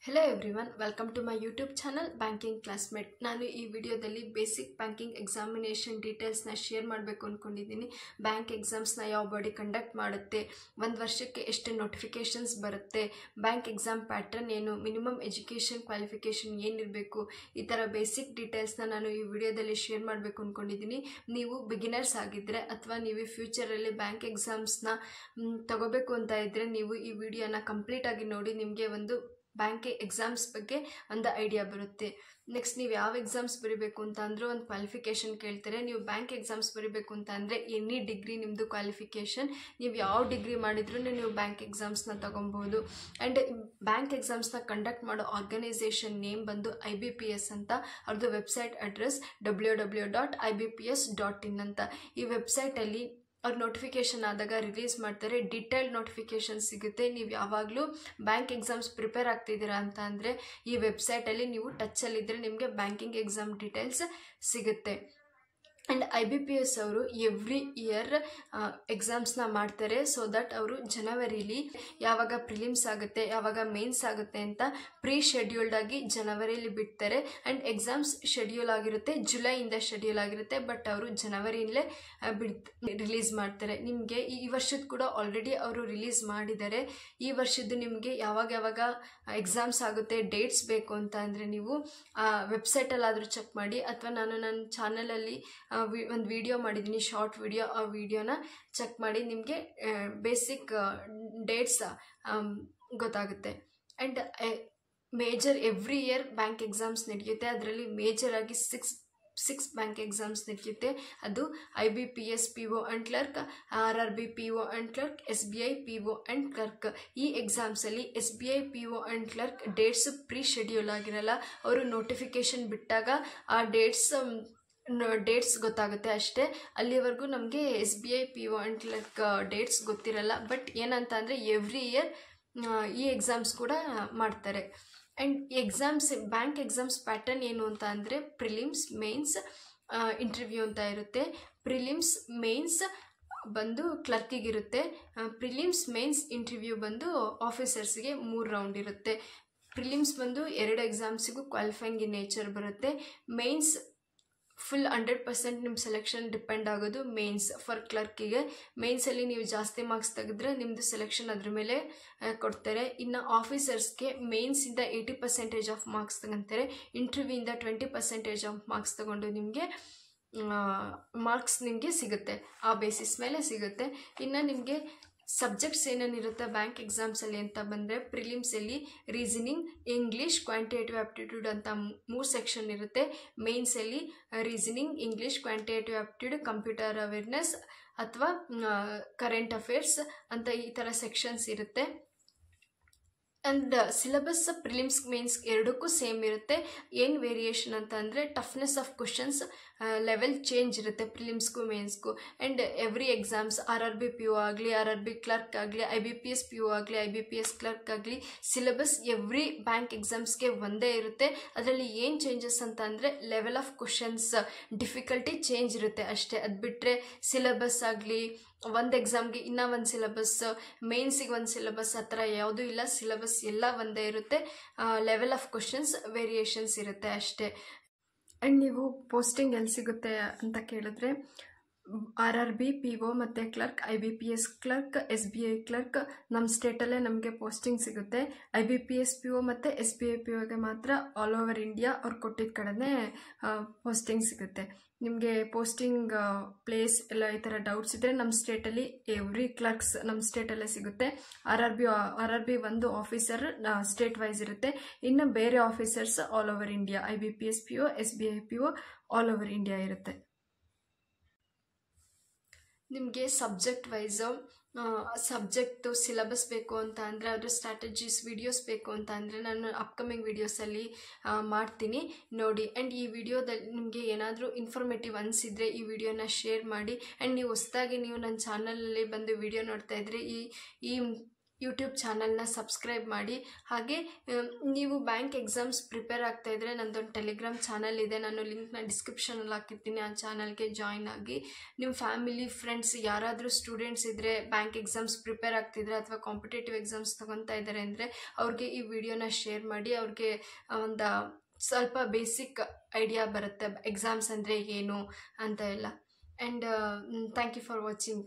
Hello everyone, welcome to my YouTube channel Banking Classmate. ನಾನು ಈ ವಿಡಿಯೋದಲ್ಲಿ ಬೇಸಿಕ್ ಬ್ಯಾಂಕಿಂಗ್ ಎಕ್ಸಾಮಿನೇಷನ್ ಡೀಟೇಲ್ಸ್ನ ಶೇರ್ ಮಾಡಬೇಕು ಅಂದ್ಕೊಂಡಿದ್ದೀನಿ. ಬ್ಯಾಂಕ್ ಎಕ್ಸಾಮ್ಸ್ನ ಯಾವ ಬಾಡಿ ಕಂಡಕ್ಟ್ ಮಾಡುತ್ತೆ, ಒಂದು ವರ್ಷಕ್ಕೆ ಎಷ್ಟು ನೋಟಿಫಿಕೇಷನ್ಸ್ ಬರುತ್ತೆ, ಬ್ಯಾಂಕ್ ಎಕ್ಸಾಮ್ ಪ್ಯಾಟರ್ನ್ ಏನು, ಮಿನಿಮಮ್ ಎಜುಕೇಷನ್ ಕ್ವಾಲಿಫಿಕೇಷನ್ ಏನಿರಬೇಕು, ಈ ಥರ ಬೇಸಿಕ್ ಡೀಟೇಲ್ಸ್ನ ನಾನು ಈ ವಿಡಿಯೋದಲ್ಲಿ ಶೇರ್ ಮಾಡಬೇಕು ಅಂದ್ಕೊಂಡಿದ್ದೀನಿ. ನೀವು ಬಿಗಿನರ್ಸ್ ಆಗಿದ್ದರೆ ಅಥವಾ ನೀವು ಫ್ಯೂಚರಲ್ಲಿ ಬ್ಯಾಂಕ್ ಎಕ್ಸಾಮ್ಸ್ನ ತಗೋಬೇಕು ಅಂತ ಇದ್ದರೆ ನೀವು ಈ ವಿಡಿಯೋನ ಕಂಪ್ಲೀಟಾಗಿ ನೋಡಿ. ನಿಮಗೆ ಒಂದು ಬ್ಯಾಂಕ್ ಎಕ್ಸಾಮ್ಸ್ ಬಗ್ಗೆ ಒಂದು ಐಡಿಯಾ ಬರುತ್ತೆ. ನೆಕ್ಸ್ಟ್ ನೀವು ಯಾವ ಎಕ್ಸಾಮ್ಸ್ ಬರೀಬೇಕು ಅಂತ ಅಂದರೂ ಒಂದು ಕ್ವಾಲಿಫಿಕೇಷನ್ ಕೇಳ್ತಾರೆ. ನೀವು ಬ್ಯಾಂಕ್ ಎಕ್ಸಾಮ್ಸ್ ಬರೀಬೇಕು ಅಂತ ಅಂದರೆ ಎನಿ ಡಿಗ್ರಿ ನಿಮ್ಮದು ಕ್ವಾಲಿಫಿಕೇಷನ್, ನೀವು ಯಾವ ಡಿಗ್ರಿ ಮಾಡಿದ್ರೂ ನೀವು ಬ್ಯಾಂಕ್ ಎಕ್ಸಾಮ್ಸ್ನ ತೊಗೊಬೋದು. ಆ್ಯಂಡ್ ಬ್ಯಾಂಕ್ ಎಕ್ಸಾಮ್ಸ್ನ ಕಂಡಕ್ಟ್ ಮಾಡೋ ಆರ್ಗನೈಸೇಷನ್ ನೇಮ್ ಬಂದು IBPS ಅಂತ. ಅವ್ರದ್ದು ವೆಬ್ಸೈಟ್ ಅಡ್ರೆಸ್ www.ibps.in ಅಂತ. ಈ ವೆಬ್ಸೈಟಲ್ಲಿ ಅವ್ರು ನೋಟಿಫಿಕೇಷನ್ ಆದಾಗ ರಿಲೀಸ್ ಮಾಡ್ತಾರೆ. ಡೀಟೇಲ್ಡ್ ನೋಟಿಫಿಕೇಷನ್ ಸಿಗುತ್ತೆ. ನೀವು ಯಾವಾಗಲೂ ಬ್ಯಾಂಕ್ ಎಕ್ಸಾಮ್ಸ್ ಪ್ರಿಪೇರ್ ಆಗ್ತಿದ್ದೀರಾ ಅಂತ ಅಂದರೆ ಈ ವೆಬ್ಸೈಟಲ್ಲಿ ನೀವು ಟಚ್ಚಲ್ಲಿದ್ದರೆ ನಿಮಗೆ ಬ್ಯಾಂಕಿಂಗ್ ಎಕ್ಸಾಮ್ ಡೀಟೇಲ್ಸ್ ಸಿಗುತ್ತೆ. ಆ್ಯಂಡ್ IBPS ಅವರು ಎವ್ರಿ ಇಯರ್ ಎಕ್ಸಾಮ್ಸ್ನ ಮಾಡ್ತಾರೆ. ಸೊ ದಟ್ ಅವರು ಜನವರಿಲಿ ಯಾವಾಗ ಪ್ರಿಲಿಮ್ಸ್ ಆಗುತ್ತೆ, ಯಾವಾಗ ಮೇನ್ಸ್ ಆಗುತ್ತೆ ಅಂತ ಪ್ರೀ ಶೆಡ್ಯೂಲ್ಡ್ ಆಗಿ ಜನವರಿಲಿ ಬಿಡ್ತಾರೆ. ಆ್ಯಂಡ್ ಎಕ್ಸಾಮ್ಸ್ ಶೆಡ್ಯೂಲ್ ಆಗಿರುತ್ತೆ ಜುಲೈಯಿಂದ ಶೆಡ್ಯೂಲ್ ಆಗಿರುತ್ತೆ, ಬಟ್ ಅವರು ಜನವರಿಯಲ್ಲೇ ರಿಲೀಸ್ ಮಾಡ್ತಾರೆ. ನಿಮಗೆ ಈ ವರ್ಷದ ಕೂಡ ಆಲ್ರೆಡಿ ಅವರು ರಿಲೀಸ್ ಮಾಡಿದ್ದಾರೆ. ಈ ವರ್ಷದ್ದು ನಿಮಗೆ ಯಾವಾಗ ಎಕ್ಸಾಮ್ಸ್ ಆಗುತ್ತೆ ಡೇಟ್ಸ್ ಬೇಕು ಅಂತ ಅಂದರೆ ನೀವು ವೆಬ್ಸೈಟಲ್ಲಾದರೂ ಚೆಕ್ ಮಾಡಿ, ಅಥವಾ ನಾನು ನನ್ನ ಚಾನಲಲ್ಲಿ ಒಂದು ವಿಡಿಯೋ ಮಾಡಿದ್ದೀನಿ, ಶಾರ್ಟ್ ವಿಡಿಯೋ. ಆ ವಿಡಿಯೋನ ಚೆಕ್ ಮಾಡಿ ನಿಮಗೆ ಬೇಸಿಕ್ ಡೇಟ್ಸ್ ಗೊತ್ತಾಗುತ್ತೆ. And major every year bank exams ನಡೆಯುತ್ತೆ. ಅದರಲ್ಲಿ ಮೇಜರಾಗಿ ಸಿಕ್ಸ್ ಬ್ಯಾಂಕ್ ಎಕ್ಸಾಮ್ಸ್ ನಡೆಯುತ್ತೆ. ಅದು IBPS PO and clerk, RRB PO and clerk, SBI PO and clerk. ಈ ಎಕ್ಸಾಮ್ಸಲ್ಲಿ SBI PO and clerk dates pre schedule ಆಗಿರಲ್ಲ. ಅವರು ನೋಟಿಫಿಕೇಷನ್ ಬಿಟ್ಟಾಗ ಆ ಡೇಟ್ಸ್ ಗೊತ್ತಾಗುತ್ತೆ ಅಷ್ಟೇ. ಅಲ್ಲಿವರೆಗೂ ನಮಗೆ SBI PO and clerk dates ಗೊತ್ತಿರಲ್ಲ. ಬಟ್ ಏನಂತ ಅಂದರೆ ಎವ್ರಿ ಇಯರ್ ಈ ಎಕ್ಸಾಮ್ಸ್ ಕೂಡ ಮಾಡ್ತಾರೆ. And exams bank exams pattern ಏನು ಅಂತ ಅಂದರೆ ಪ್ರಿಲಿಮ್ಸ್, ಮೇನ್ಸ್, ಇಂಟರ್ವ್ಯೂ ಅಂತ ಇರುತ್ತೆ. ಪ್ರಿಲಿಮ್ಸ್ ಮೇನ್ಸ್ ಬಂದು ಕ್ಲರ್ಕಿಗಿರುತ್ತೆ. ಪ್ರಿಲಿಮ್ಸ್ ಮೇನ್ಸ್ ಇಂಟರ್ವ್ಯೂ ಬಂದು ಆಫೀಸರ್ಸ್ಗೆ 3 ರೌಂಡ್ ಇರುತ್ತೆ. ಪ್ರಿಲಿಮ್ಸ್ ಬಂದು 2 ಎಕ್ಸಾಮ್ಸಿಗೂ ಕ್ವಾಲಿಫೈಯಿಂಗ್ ಇನ್ ನೇಚರ್ ಬರುತ್ತೆ. ಮೇನ್ಸ್ ಫುಲ್ 100% ನಿಮ್ಮ ಸೆಲೆಕ್ಷನ್ ಡಿಪೆಂಡ್ ಆಗೋದು ಮೇನ್ಸ್. ಫಾರ್ ಕ್ಲರ್ಕಿಗೆ ಮೇನ್ಸಲ್ಲಿ ನೀವು ಜಾಸ್ತಿ ಮಾರ್ಕ್ಸ್ ತೆಗೆದ್ರೆ ನಿಮ್ಮದು ಸೆಲೆಕ್ಷನ್ ಅದ್ರ ಮೇಲೆ ಕೊಡ್ತಾರೆ. ಇನ್ನು ಆಫೀಸರ್ಸ್ಗೆ ಮೇನ್ಸಿಂದ 80% ಆಫ್ ಮಾರ್ಕ್ಸ್ ತಗೊತಾರೆ. ಇಂಟರ್ವ್ಯೂಯಿಂದ 20% ಆಫ್ ಮಾರ್ಕ್ಸ್ ತಗೊಂಡು ನಿಮಗೆ ಮಾರ್ಕ್ಸ್ ನಿಮಗೆ ಸಿಗುತ್ತೆ. ಆ ಬೇಸಿಸ್ ಮೇಲೆ ಸಿಗುತ್ತೆ. ಇನ್ನು ನಿಮಗೆ ಸಬ್ಜೆಕ್ಟ್ಸ್ ಏನೇನಿರುತ್ತೆ ಬ್ಯಾಂಕ್ ಎಕ್ಸಾಮ್ಸಲ್ಲಿ ಅಂತ ಬಂದರೆ ಪ್ರಿಲಿಮ್ಸಲ್ಲಿ ರೀಸನಿಂಗ್, ಇಂಗ್ಲೀಷ್, ಕ್ವಾಂಟಿಟೇಟಿವ್ ಆಪ್ಟಿಟ್ಯೂಡ್ ಅಂತ 3 ಸೆಕ್ಷನ್ ಇರುತ್ತೆ. ಮೇನ್ಸಲ್ಲಿ reasoning, English, quantitative aptitude, computer awareness ಅಥವಾ ಕರೆಂಟ್ ಅಫೇರ್ಸ್ ಅಂತ ಈ ಥರ ಸೆಕ್ಷನ್ಸ್ ಇರುತ್ತೆ. ಆ್ಯಂಡ್ ಸಿಲೆಬಸ್ ಪ್ರಿಲಿಮ್ಸ್ ಮೇನ್ಸ್ ಎರಡಕ್ಕೂ ಸೇಮ್ ಇರುತ್ತೆ. ಏನು ವೇರಿಯೇಷನ್ ಅಂತ ಅಂದರೆ toughness of questions level change ಇರುತ್ತೆ ಪ್ರಿಲಿಮ್ಸ್ಗೂ ಮೇನ್ಸ್ಗೂ. And every exams RRB PO ಆಗಲಿ, RRB ಕ್ಲರ್ಕ್ ಆಗಲಿ, IBPS PO ಆಗಲಿ, IBPS ಕ್ಲರ್ಕ್ ಆಗಲಿ, ಸಿಲೆಬಸ್ ಎವ್ರಿ ಬ್ಯಾಂಕ್ ಎಕ್ಸಾಮ್ಸ್ಗೆ ಒಂದೇ ಇರುತ್ತೆ. ಅದರಲ್ಲಿ ಏನು ಚೇಂಜಸ್ ಅಂತ ಅಂದರೆ level of questions difficulty change ಇರುತ್ತೆ ಅಷ್ಟೇ. ಅದು ಬಿಟ್ಟರೆ ಸಿಲೆಬಸ್ ಆಗಲಿ ಒಂದು ಎಕ್ಸಾಮ್ಗೆ ಇನ್ನೂ ಒಂದು ಸಿಲೆಬಸ್, ಮೇನ್ಸಿಗೆ ಒಂದು ಸಿಲೆಬಸ್, ಆ ಥರ ಯಾವುದೂ ಇಲ್ಲ. ಸಿಲೆಬಸ್ ಎಲ್ಲ ಒಂದೇ ಇರುತ್ತೆ. ಲೆವೆಲ್ ಆಫ್ ಕ್ವಶನ್ಸ್ ವೇರಿಯೇಷನ್ಸ್ ಇರುತ್ತೆ ಅಷ್ಟೇ. ಆ್ಯಂಡ್ ನೀವು ಪೋಸ್ಟಿಂಗ್ ಎಲ್ಲಿ ಸಿಗುತ್ತೆ ಅಂತ ಕೇಳಿದ್ರೆ RRB PO ಮತ್ತು clerk, IBPS clerk, SBI clerk ನಮ್ಮ ಸ್ಟೇಟಲ್ಲೇ ನಮಗೆ ಪೋಸ್ಟಿಂಗ್ ಸಿಗುತ್ತೆ. IBPS PO ಮತ್ತು SBI POಗೆ ಮಾತ್ರ ಆಲ್ ಓವರ್ ಇಂಡಿಯಾ ಅವ್ರು ಕೊಟ್ಟಿದ್ದ ಕಡೆನೇ ಪೋಸ್ಟಿಂಗ್ ಸಿಗುತ್ತೆ. ನಿಮಗೆ ಪೋಸ್ಟಿಂಗ್ ಪ್ಲೇಸ್ ಎಲ್ಲ ಈ ಥರ ಡೌಟ್ಸ್ ಇದ್ದರೆ ನಮ್ಮ ಸ್ಟೇಟಲ್ಲಿ ಎವ್ರಿ ಕ್ಲರ್ಕ್ಸ್ ನಮ್ಮ ಸ್ಟೇಟಲ್ಲೇ ಸಿಗುತ್ತೆ. RRB ಒಂದು ಆಫೀಸರ್ ಸ್ಟೇಟ್ ವೈಸ್ ಇರುತ್ತೆ. ಇನ್ನು ಬೇರೆ officers all over India, IBPS PO, SBI PO all over India ಇರುತ್ತೆ. ನಿಮಗೆ ಸಬ್ಜೆಕ್ಟ್ ವೈಸು ಸಬ್ಜೆಕ್ಟು ಸಿಲೆಬಸ್ ಬೇಕು ಅಂತ ಅಂದರೆ ಅದ್ರ ಸ್ಟ್ರಾಟಜೀಸ್ ವಿಡಿಯೋಸ್ ಬೇಕು ಅಂತ ಅಂದರೆ ನಾನು ಅಪ್ಕಮಿಂಗ್ ವೀಡಿಯೋಸಲ್ಲಿ ಮಾಡ್ತೀನಿ ನೋಡಿ. ಆ್ಯಂಡ್ ಈ ವಿಡಿಯೋದಲ್ಲಿ ನಿಮಗೆ ಏನಾದರೂ ಇನ್ಫಾರ್ಮೇಟಿವ್ ಅನಿಸಿದರೆ ಈ ವಿಡಿಯೋನ ಶೇರ್ ಮಾಡಿ. ಆ್ಯಂಡ್ ನೀವು ಹೊಸದಾಗಿ ನೀವು ನನ್ನ ಚಾನಲಲ್ಲಿ ಬಂದು ವಿಡಿಯೋ ನೋಡ್ತಾ ಇದ್ದರೆ ಯೂಟ್ಯೂಬ್ ಚಾನಲ್ನ ಸಬ್ಸ್ಕ್ರೈಬ್ ಮಾಡಿ. ಹಾಗೆ ನೀವು ಬ್ಯಾಂಕ್ ಎಕ್ಸಾಮ್ಸ್ ಪ್ರಿಪೇರ್ ಆಗ್ತಾಯಿದ್ರೆ ನನ್ನದೊಂದು ಟೆಲಿಗ್ರಾಮ್ ಚಾನಲ್ ಇದೆ, ನಾನು ಲಿಂಕ್ನ ಡಿಸ್ಕ್ರಿಪ್ಷನಲ್ಲಿ ಹಾಕಿರ್ತೀನಿ. ಆ ಚಾನಲ್ಗೆ ಜಾಯ್ನ್ ಆಗಿ ನಿಮ್ಮ ಫ್ಯಾಮಿಲಿ ಫ್ರೆಂಡ್ಸ್ ಯಾರಾದರೂ ಸ್ಟೂಡೆಂಟ್ಸ್ ಇದ್ದರೆ ಬ್ಯಾಂಕ್ ಎಕ್ಸಾಮ್ಸ್ ಪ್ರಿಪೇರ್ ಆಗ್ತಿದ್ರೆ ಅಥವಾ ಕಾಂಪಿಟೇಟಿವ್ ಎಕ್ಸಾಮ್ಸ್ ತೊಗೊತಾ ಇದ್ದಾರೆ ಅಂದರೆ ಅವ್ರಿಗೆ ಈ ವಿಡಿಯೋನ ಶೇರ್ ಮಾಡಿ. ಅವ್ರಿಗೆ ಒಂದು ಸ್ವಲ್ಪ ಬೇಸಿಕ್ ಐಡಿಯಾ ಬರುತ್ತೆ ಎಕ್ಸಾಮ್ಸ್ ಅಂದರೆ ಏನು ಅಂತ ಎಲ್ಲ. And thank you for watching.